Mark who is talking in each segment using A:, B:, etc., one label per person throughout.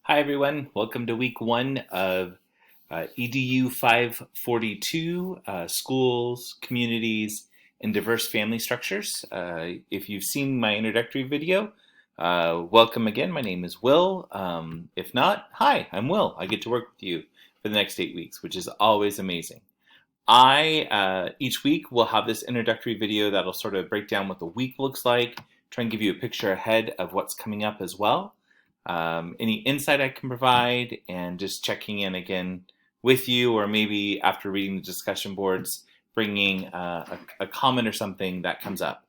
A: Hi everyone, welcome to week one of EDU 542, Schools, Communities, and Diverse Family Structures. If you've seen my introductory video, welcome again. My name is Will. If not, hi, I'm Will. I get to work with you for the next 8 weeks, which is always amazing. Each week will have this introductory video that'll sort of break down what the week looks like, try and give you a picture ahead of what's coming up as well. Any insight I can provide, and just checking in again with you, or maybe after reading the discussion boards, bringing a comment or something that comes up.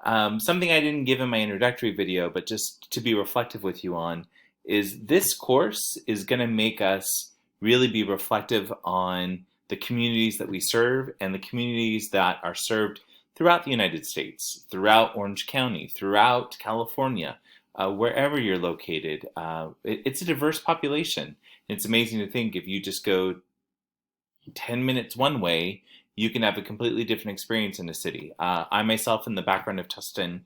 A: Something I didn't give in my introductory video, but just to be reflective with you on, is this course is going to make us really be reflective on the communities that we serve and the communities that are served throughout the United States, throughout Orange County, throughout California. Wherever you're located, it's a diverse population. It's amazing to think if you just go 10 minutes one way, you can have a completely different experience in a city. I myself, in the background of Tustin,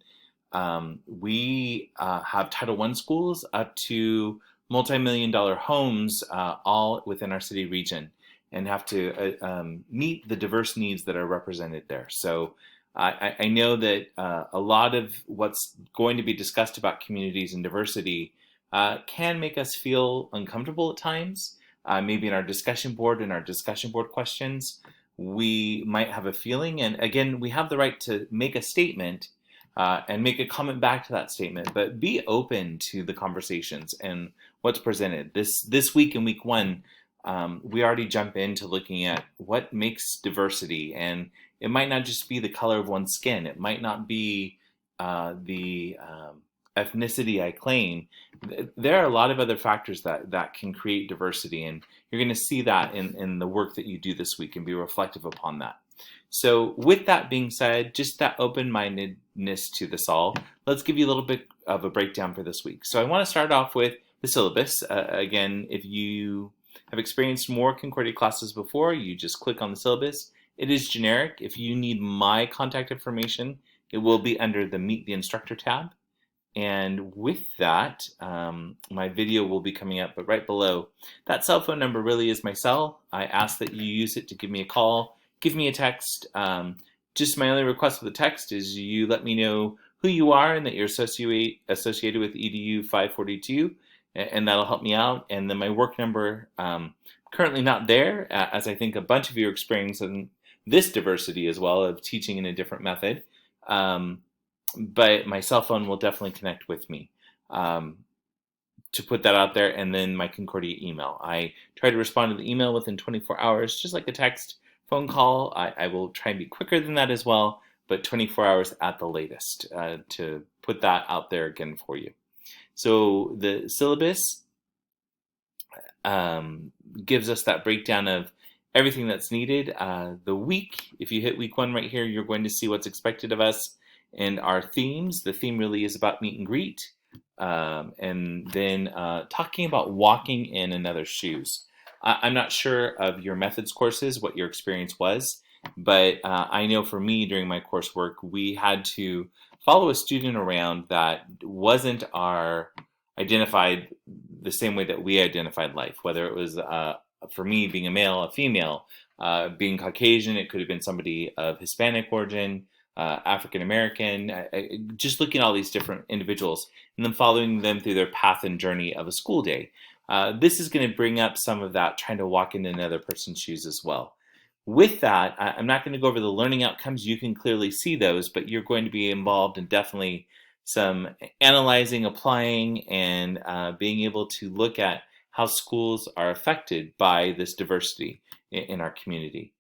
A: we have Title I schools up to multi-million-dollar homes, all within our city region, and have to meet the diverse needs that are represented there. So I know that a lot of what's going to be discussed about communities and diversity can make us feel uncomfortable at times. Maybe in our discussion board and our discussion board questions, we might have a feeling. And again, we have the right to make a statement and make a comment back to that statement, but be open to the conversations and what's presented. This week, in week one, we already jump into looking at what makes diversity, and it might not just be the color of one's skin. It might not be the ethnicity I claim. There are a lot of other factors that can create diversity, and you're going to see that in the work that you do this week and be reflective upon that. So with that being said, just that open-mindedness to this all, let's give you a little bit of a breakdown for this week. So I want to start off with the syllabus. Again, if you have experienced more Concordia classes before, you just click on the syllabus. It is generic. If you need my contact information, it will be under the Meet the Instructor tab. And with that, my video will be coming up, but right below, that cell phone number really is my cell. I ask that you use it to give me a call, give me a text. Just my only request with the text is you let me know who you are and that you're associated with EDU 542, and that'll help me out. And then my work number, currently not there, as I think a bunch of you are experiencing this diversity as well of teaching in a different method. But my cell phone will definitely connect with me, to put that out there. And then my Concordia email. I try to respond to the email within 24 hours, just like a text phone call. I will try and be quicker than that as well, but 24 hours at the latest, to put that out there again for you. So the syllabus gives us that breakdown of everything that's needed. The week, if you hit week one right here, you're going to see what's expected of us and our themes. The theme really is about meet and greet, and then talking about walking in another's shoes. I'm not sure of your methods courses, what your experience was, but I know for me during my coursework, we had to follow a student around that wasn't identified the same way that we identified life, whether it was for me being a male, a female, being Caucasian, it could have been somebody of Hispanic origin, African American, just looking at all these different individuals and then following them through their path and journey of a school day. This is going to bring up some of that, trying to walk into another person's shoes as well. With that, I'm not going to go over the learning outcomes. You can clearly see those, but you're going to be involved in definitely some analyzing, applying, and being able to look at how schools are affected by this diversity in our community.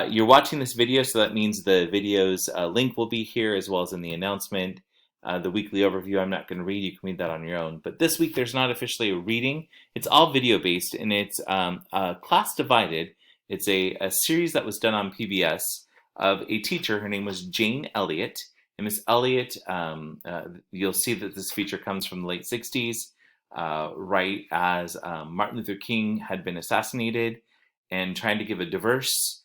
A: You're watching this video, so that means the video's link will be here as well as in the announcement. The weekly overview I'm not going to read. You can read that on your own. But this week there's not officially a reading. It's all video based, and it's class divided. It's a series that was done on PBS of a teacher. Her name was Jane Elliott. And Miss Elliott, you'll see that this feature comes from the late 60s, right as Martin Luther King had been assassinated, and trying to give a diverse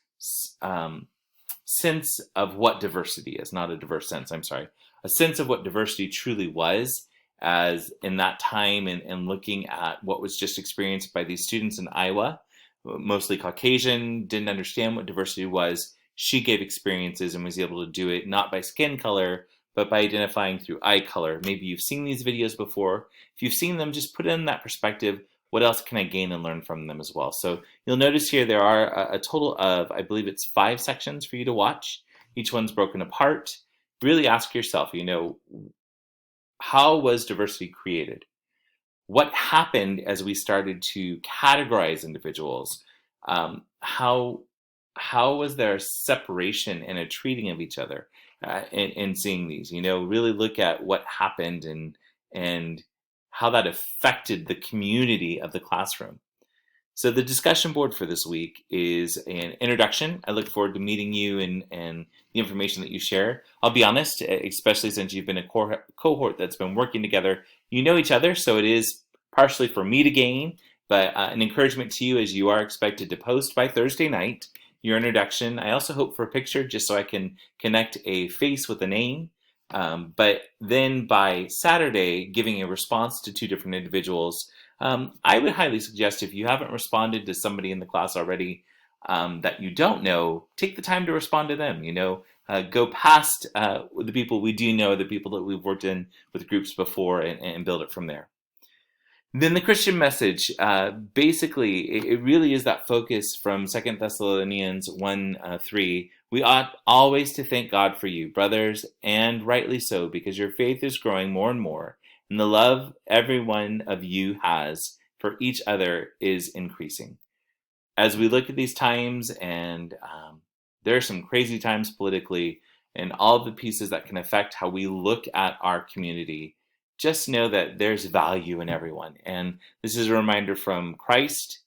A: sense of what diversity is. Not a diverse sense, I'm sorry. A sense of what diversity truly was, as in that time and looking at what was just experienced by these students in Iowa, mostly Caucasian, didn't understand what diversity was. She gave experiences and was able to do it not by skin color, but by identifying through eye color. Maybe you've seen these videos before. If you've seen them, just put it in that perspective. What else can I gain and learn from them as well? So you'll notice here there are a total of, I believe it's 5 sections for you to watch. Each one's broken apart. Really ask yourself, how was diversity created? What happened as we started to categorize individuals? How was there a separation and a treating of each other in seeing these? Really look at what happened and how that affected the community of the classroom. So the discussion board for this week is an introduction. I look forward to meeting you and the information that you share. I'll be honest, especially since you've been a cohort that's been working together, you know each other, so it is partially for me to gain, but an encouragement to you as you are expected to post by Thursday night your introduction. I also hope for a picture just so I can connect a face with a name. But then by Saturday, giving a response to 2 different individuals. I would highly suggest if you haven't responded to somebody in the class already that you don't know, take the time to respond to them. Go past the people we do know, the people that we've worked in with groups before, and build it from there. Then the Christian message, basically, it really is that focus from 2 Thessalonians 1:3. We ought always to thank God for you, brothers, and rightly so, because your faith is growing more and more, and the love every one of you has for each other is increasing. As we look at these times, and there are some crazy times politically, and all of the pieces that can affect how we look at our community, just know that there's value in everyone. And this is a reminder from Christ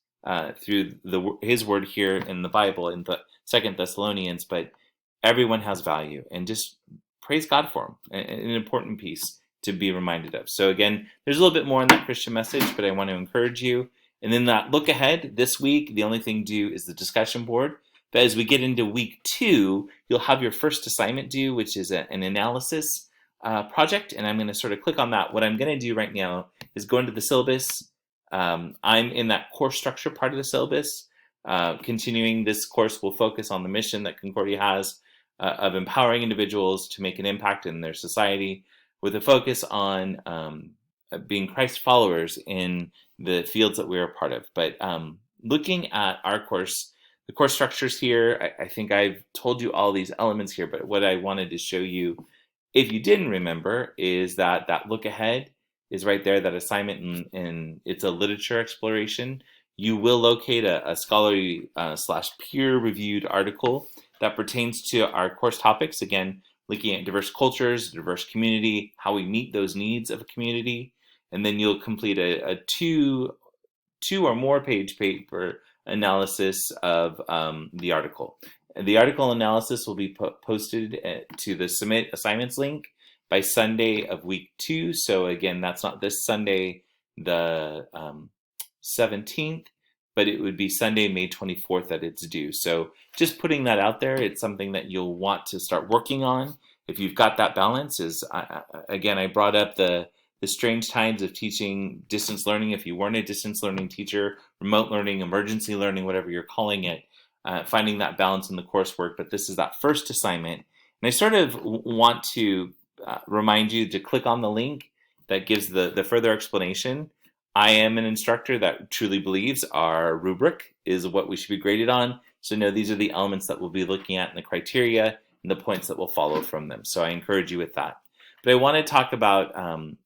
A: through his word here in the Bible in the 2 Thessalonians, but everyone has value, and just praise God for them. An important piece to be reminded of. So again, there's a little bit more in that Christian message, but I want to encourage you. And then that look ahead this week, the only thing due is the discussion board. But as we get into week 2, you'll have your first assignment due, which is an analysis project, and I'm going to sort of click on that. What I'm going to do right now is go into the syllabus. I'm in that course structure part of the syllabus. Continuing this course will focus on the mission that Concordia has of empowering individuals to make an impact in their society, with a focus on being Christ followers in the fields that we're a part of. But looking at our course, the course structures here, I think I've told you all these elements here, but what I wanted to show you, if you didn't remember, is that look ahead is right there, that assignment, and it's a literature exploration. You will locate a scholarly / peer-reviewed article that pertains to our course topics. Again, looking at diverse cultures, diverse community, how we meet those needs of a community, and then you'll complete a two or more page paper analysis of the article. And the article analysis will be posted to the submit assignments link by Sunday of week 2. So again, that's not this Sunday, the 17th, but it would be Sunday, May 24th that it's due. So just putting that out there, it's something that you'll want to start working on. If you've got that balance, again, I brought up the strange times of teaching distance learning. If you weren't a distance learning teacher, remote learning, emergency learning, whatever you're calling it, finding that balance in the coursework. But this is that first assignment. And I sort of want to remind you to click on the link that gives the further explanation. I am an instructor that truly believes our rubric is what we should be graded on. So no, these are the elements that we'll be looking at in the criteria and the points that will follow from them. So I encourage you with that. But I want to talk about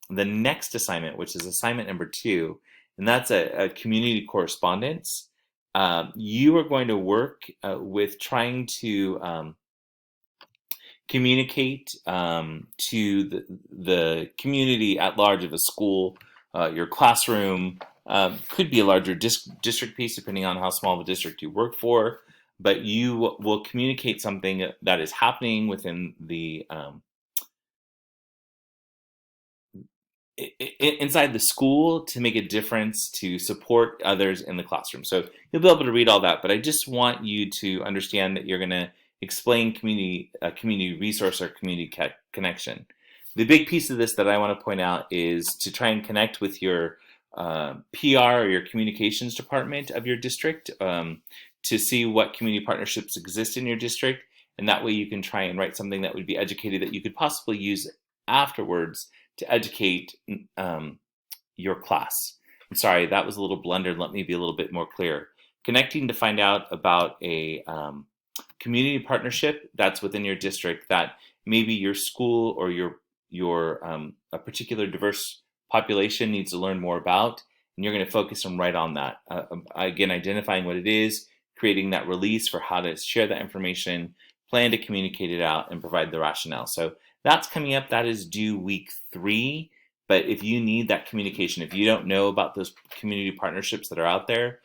A: the next assignment, which is assignment number 2, and that's a community correspondence. You are going to work with trying to communicate to the community at large of a school, your classroom, could be a larger district piece depending on how small of a district you work for, but you will communicate something that is happening within the inside the school to make a difference to support others in the classroom. So you'll be able to read all that, but I just want you to understand that you're going to explain community resource or community connection. The big piece of this that I want to point out is to try and connect with your PR or your communications department of your district to see what community partnerships exist in your district. And that way you can try and write something that would be educated that you could possibly use afterwards to educate your class. I'm sorry, that was a little blundered. Let me be a little bit more clear. Connecting to find out about a community partnership that's within your district that maybe your school or your a particular diverse population needs to learn more about, and you're going to focus them right on that. Again, identifying what it is, creating that release for how to share that information, plan to communicate it out, and provide the rationale. So that's coming up. That is due week 3. But if you need that communication, if you don't know about those community partnerships that are out there,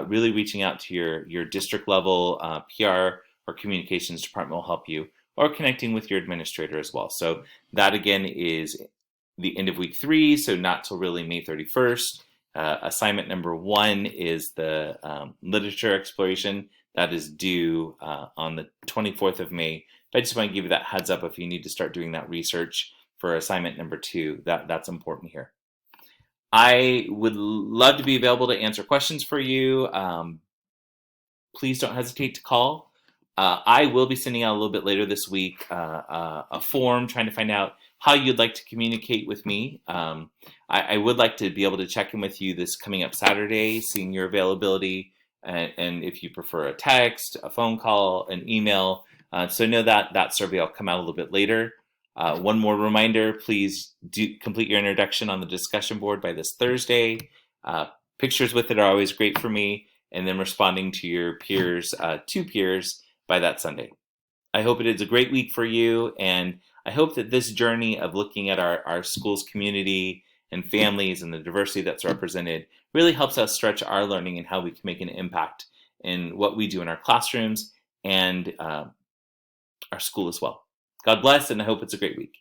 A: really reaching out to your district level PR or communications department will help you, or connecting with your administrator as well. So that again is the end of week 3, so not till really May 31st. Assignment number 1 is the literature exploration. That is due on the 24th of May. But I just want to give you that heads up if you need to start doing that research for assignment number 2. That's important here. I would love to be available to answer questions for you. Please don't hesitate to call. I will be sending out a little bit later this week a form trying to find out how you'd like to communicate with me. I would like to be able to check in with you this coming up Saturday, seeing your availability, and if you prefer a text, a phone call, an email. So know that survey will come out a little bit later. One more reminder, please do complete your introduction on the discussion board by this Thursday. Pictures with it are always great for me, and then responding to your peers, two peers, by that Sunday. I hope it is a great week for you, and I hope that this journey of looking at our school's community and families and the diversity that's represented really helps us stretch our learning and how we can make an impact in what we do in our classrooms and our school as well. God bless, and I hope it's a great week.